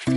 Et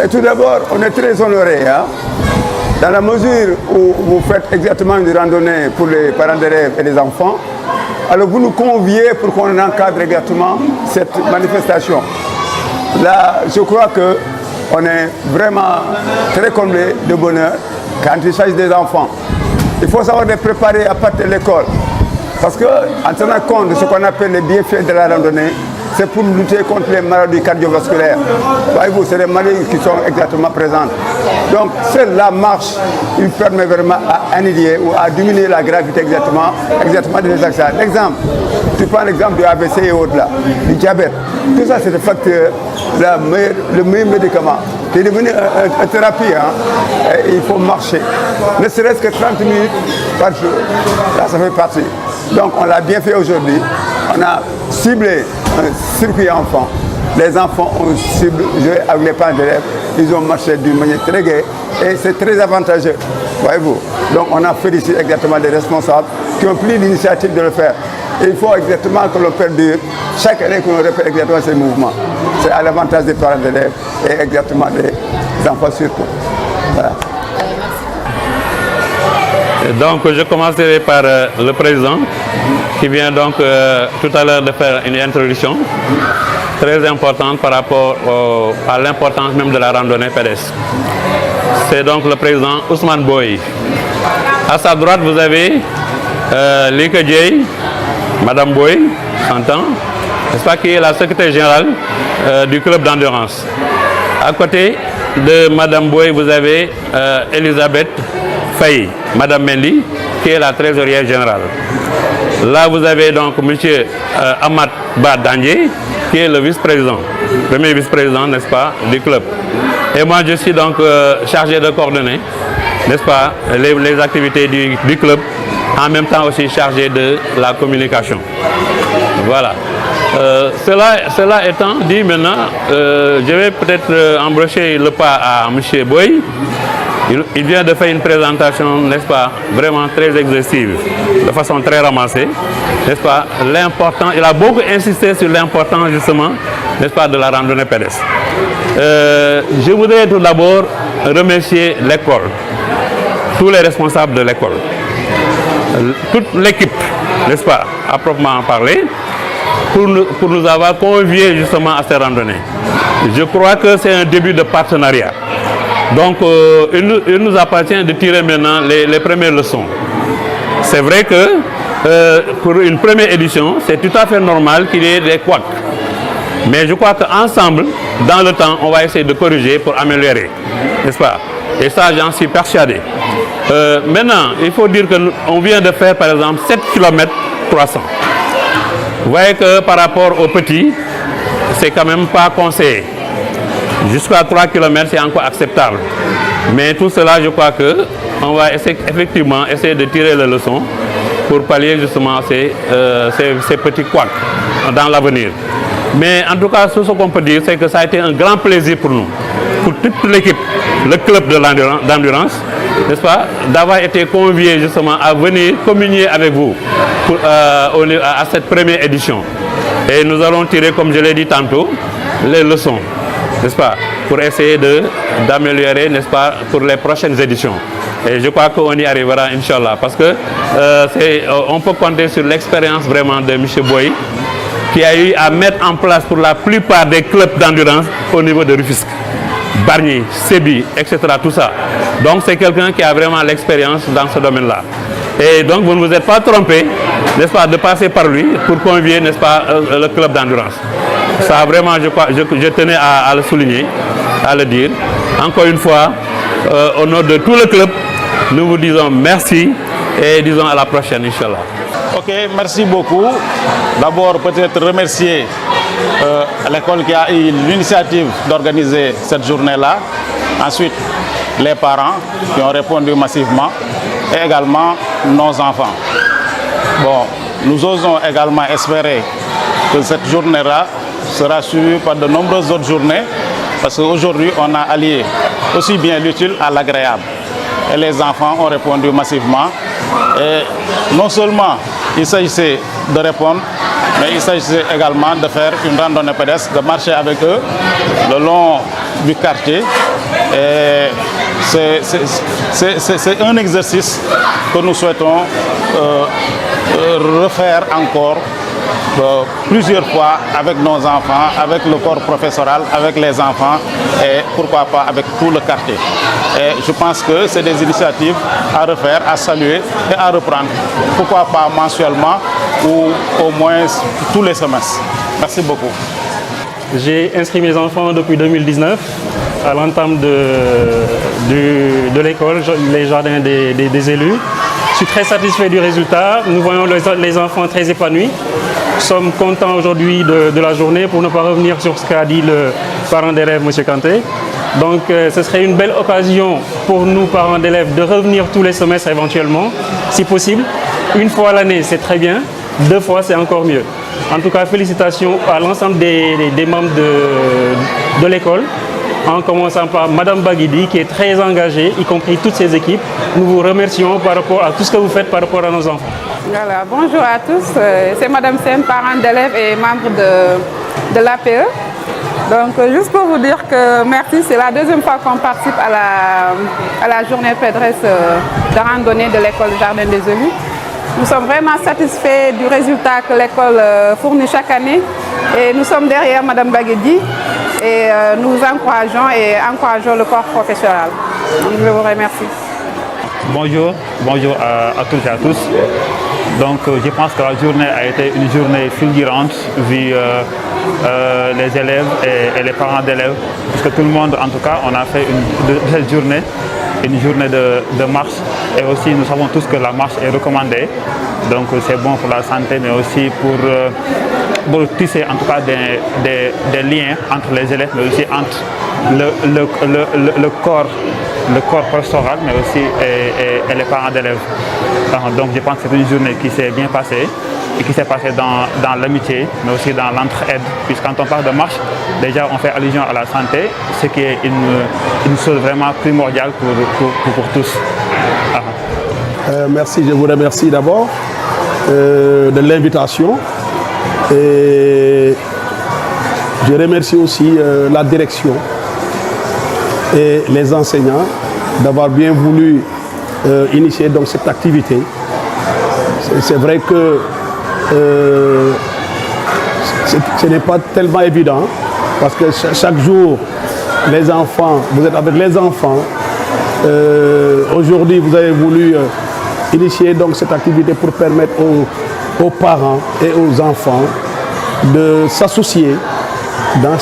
tout d'abord, on est très honoré, dans la mesure où vous faites exactement une randonnée pour les parents d'élèves et les enfants. Alors vous nous conviez pour qu'on encadre exactement cette manifestation. Là, je crois qu'on est vraiment très comblé de bonheur quand il s'agit des enfants. Il faut savoir les préparer à partir de l'école. Parce qu'en tenant compte de ce qu'on appelle les bienfaits de la randonnée, c'est pour lutter contre les maladies cardiovasculaires. Voyez-vous, c'est les maladies qui sont exactement présentes. Donc, seule la marche, il permet vraiment à annihiler ou à diminuer la gravité exactement des accidents. L'exemple, tu prends l'exemple du AVC et autres là, du diabète. Tout ça, c'est le facteur, le meilleur médicament. C'est devenu une thérapie, et il faut marcher. Ne serait-ce que 30 minutes par jour. Là, ça fait partie. Donc, on l'a bien fait aujourd'hui. On a ciblé un circuit enfant. Les enfants ont ciblé avec les parents d'élèves. Ils ont marché d'une manière très gaie et c'est très avantageux. Voyez-vous. Donc, on a félicité exactement les responsables qui ont pris l'initiative de le faire. Et il faut exactement que l'on perdure chaque année que l'on répète exactement ces mouvements. C'est à l'avantage des parents d'élèves et exactement des enfants surtout. Voilà. Donc je commencerai par le président qui vient donc tout à l'heure de faire une introduction très importante par rapport à l'importance même de la randonnée pédestre. C'est donc le président Ousmane Boy. À sa droite vous avez Lika Djei, Madame Boy, 100 ans, n'est-ce pas, qui est la secrétaire générale du club d'endurance. À côté de Madame Boy, vous avez Elisabeth Faye, Madame Mendy, qui est la trésorière générale. Là, vous avez donc M. Ahmad Badandje, qui est le vice-président, premier vice-président, n'est-ce pas, du club. Et moi, je suis donc chargé de coordonner, n'est-ce pas, les activités du club, en même temps aussi chargé de la communication. Voilà. Cela étant dit, maintenant, je vais peut-être embrocher le pas à M. Boy. Il vient de faire une présentation, n'est-ce pas, vraiment très exhaustive, de façon très ramassée, n'est-ce pas, l'important, il a beaucoup insisté sur l'importance justement, n'est-ce pas, de la randonnée pédestre. Je voudrais tout d'abord remercier l'école, tous les responsables de l'école, toute l'équipe, n'est-ce pas, à proprement parler, pour nous avoir conviés justement à ces randonnées. Je crois que c'est un début de partenariat. Donc, il nous appartient de tirer maintenant les premières leçons. C'est vrai que pour une première édition, c'est tout à fait normal qu'il y ait des couacs. Mais je crois qu'ensemble, dans le temps, on va essayer de corriger pour améliorer. N'est-ce pas? Et ça, j'en suis persuadé. Maintenant, il faut dire qu'on vient de faire, par exemple, 7 km 300. Vous voyez que par rapport aux petits, c'est quand même pas conseillé. Jusqu'à 3 km, c'est encore acceptable. Mais tout cela, je crois qu'on va effectivement essayer de tirer les leçons pour pallier justement ces petits couacs dans l'avenir. Mais en tout cas, ce qu'on peut dire, c'est que ça a été un grand plaisir pour nous, pour toute l'équipe, le club de l'endurance, n'est-ce pas, d'avoir été conviés justement à venir communier avec vous à cette première édition. Et nous allons tirer, comme je l'ai dit tantôt, les leçons, n'est-ce pas, pour essayer d'améliorer, n'est-ce pas, pour les prochaines éditions. Et je crois qu'on y arrivera, Inch'Allah, parce que on peut compter sur l'expérience vraiment de M. Boy, qui a eu à mettre en place pour la plupart des clubs d'endurance au niveau de Rufisque, Bargny, Sébi, etc. Tout ça. Donc c'est quelqu'un qui a vraiment l'expérience dans ce domaine-là. Et donc vous ne vous êtes pas trompé, n'est-ce pas, de passer par lui pour convier, n'est-ce pas, le club d'endurance. Ça vraiment, je tenais à le souligner, à le dire. Encore une fois, au nom de tout le club, nous vous disons merci et disons à la prochaine, Inch'Allah. Ok, merci beaucoup. D'abord, peut-être remercier l'école qui a eu l'initiative d'organiser cette journée-là. Ensuite, les parents qui ont répondu massivement et également nos enfants. Bon, nous osons également espérer que cette journée-là sera suivie par de nombreuses autres journées parce qu'aujourd'hui, on a allié aussi bien l'utile à l'agréable. Et les enfants ont répondu massivement. Et non seulement il s'agissait de répondre, mais il s'agissait également de faire une randonnée pédestre, de marcher avec eux le long du quartier. Et c'est un exercice que nous souhaitons refaire encore plusieurs fois avec nos enfants, avec le corps professoral, avec les enfants et pourquoi pas avec tout le quartier. Et je pense que c'est des initiatives à refaire, à saluer et à reprendre. Pourquoi pas mensuellement ou au moins tous les semestres. Merci beaucoup. J'ai inscrit mes enfants depuis 2019 à l'entame de l'école, les jardins des élus. Je suis très satisfait du résultat. Nous voyons les enfants très épanouis. Nous sommes contents aujourd'hui de la journée pour ne pas revenir sur ce qu'a dit le parent d'élève, M. Kanté. Donc ce serait une belle occasion pour nous, parents d'élèves, de revenir tous les semestres éventuellement, si possible. Une fois à l'année, c'est très bien. 2 fois, c'est encore mieux. En tout cas, félicitations à l'ensemble des membres de l'école, en commençant par Mme Baguidi, qui est très engagée, y compris toutes ses équipes. Nous vous remercions par rapport à tout ce que vous faites par rapport à nos enfants. Voilà, bonjour à tous. C'est Mme Sen, parent d'élèves et membre de l'APE. Donc, juste pour vous dire que merci, c'est la 2e fois qu'on participe à la journée pédestre de randonnée de l'école Jardin des élus. Nous sommes vraiment satisfaits du résultat que l'école fournit chaque année et nous sommes derrière Mme Baguedi et nous vous encourageons le corps professionnel. Donc, je vous remercie. Bonjour à toutes et à tous. Donc je pense que la journée a été une journée fulgurante vu les élèves et les parents d'élèves, puisque tout le monde, en tout cas, on a fait de cette journée une journée de marche et aussi nous savons tous que la marche est recommandée, donc c'est bon pour la santé mais aussi pour tisser en tout cas des liens entre les élèves mais aussi entre le corps professoral mais aussi et les parents d'élèves. Donc je pense que c'est une journée qui s'est bien passée et qui s'est passée dans l'amitié mais aussi dans l'entraide, puisque quand on parle de marche, déjà on fait allusion à la santé, ce qui est une chose vraiment primordiale pour tous. Merci, je vous remercie d'abord de l'invitation et je remercie aussi la direction et les enseignants d'avoir bien voulu initier donc cette activité. C'est vrai que ce n'est pas tellement évident parce que chaque jour, les enfants, vous êtes avec les enfants. Aujourd'hui, vous avez voulu initier donc cette activité pour permettre aux parents et aux enfants de s'associer dans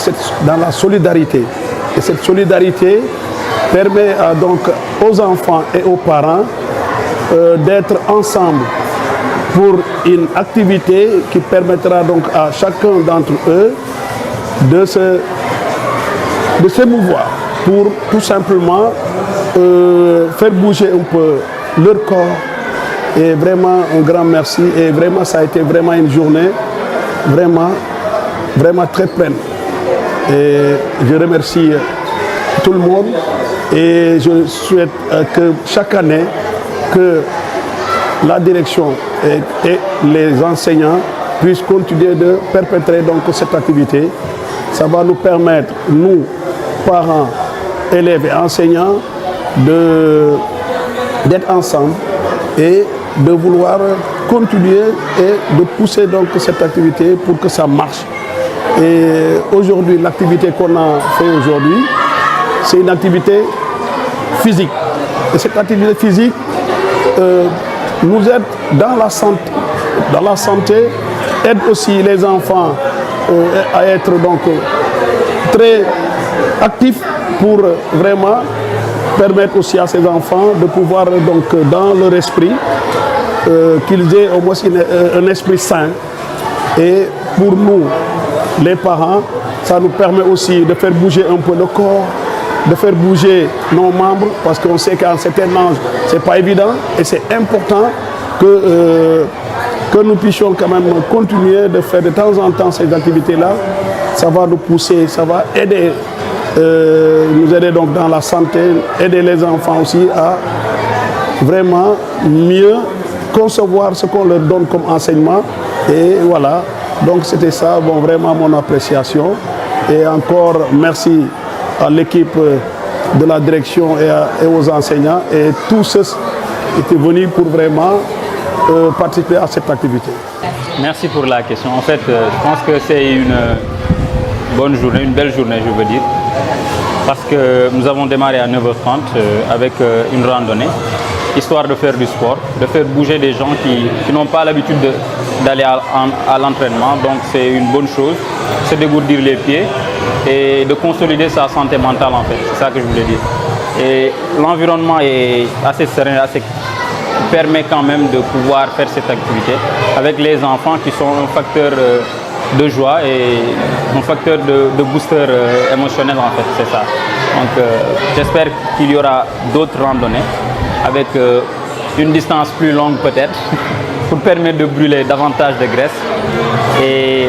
la solidarité. Et cette solidarité permet donc aux enfants et aux parents d'être ensemble pour une activité qui permettra donc à chacun d'entre eux de s'émouvoir pour tout simplement faire bouger un peu leur corps. Et vraiment un grand merci et vraiment ça a été vraiment une journée vraiment très pleine. Et je remercie tout le monde Et je souhaite que chaque année, que la direction et les enseignants puissent continuer de perpétrer donc cette activité. Ça va nous permettre, nous, parents, élèves et enseignants, d'être ensemble et de vouloir continuer et de pousser donc cette activité pour que ça marche. Et aujourd'hui, l'activité qu'on a fait aujourd'hui, c'est une activité physique. Et cette activité physique nous aide dans la santé. Dans la santé, aide aussi les enfants à être donc très actifs pour vraiment permettre aussi à ces enfants de pouvoir donc dans leur esprit qu'ils aient au moins un esprit sain. Et pour nous, les parents, ça nous permet aussi de faire bouger un peu le corps, de faire bouger nos membres, parce qu'on sait qu'à un certain âge, ce n'est pas évident et c'est important que nous puissions quand même continuer de faire de temps en temps ces activités-là. Ça va nous pousser, ça va aider, nous aider donc dans la santé, aider les enfants aussi à vraiment mieux concevoir ce qu'on leur donne comme enseignement. Et voilà, donc c'était ça, bon, vraiment mon appréciation. Et encore merci à l'équipe de la direction et aux enseignants et tous ceux qui étaient venus pour vraiment participer à cette activité. Merci pour la question. En fait, je pense que c'est une bonne journée, une belle journée, je veux dire, parce que nous avons démarré à 9h30 avec une randonnée, histoire de faire du sport, de faire bouger des gens qui n'ont pas l'habitude d'aller à l'entraînement. Donc c'est une bonne chose, c'est dégourdir les pieds et de consolider sa santé mentale en fait, c'est ça que je voulais dire. Et l'environnement est assez serein, permet quand même de pouvoir faire cette activité avec les enfants qui sont un facteur de joie et un facteur de booster émotionnel en fait, c'est ça. Donc j'espère qu'il y aura d'autres randonnées avec une distance plus longue peut-être pour permettre de brûler davantage de graisse et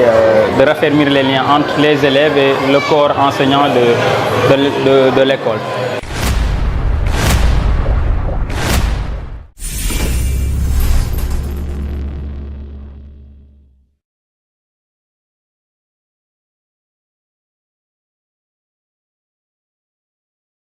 de raffermir les liens entre les élèves et le corps enseignant de l'école.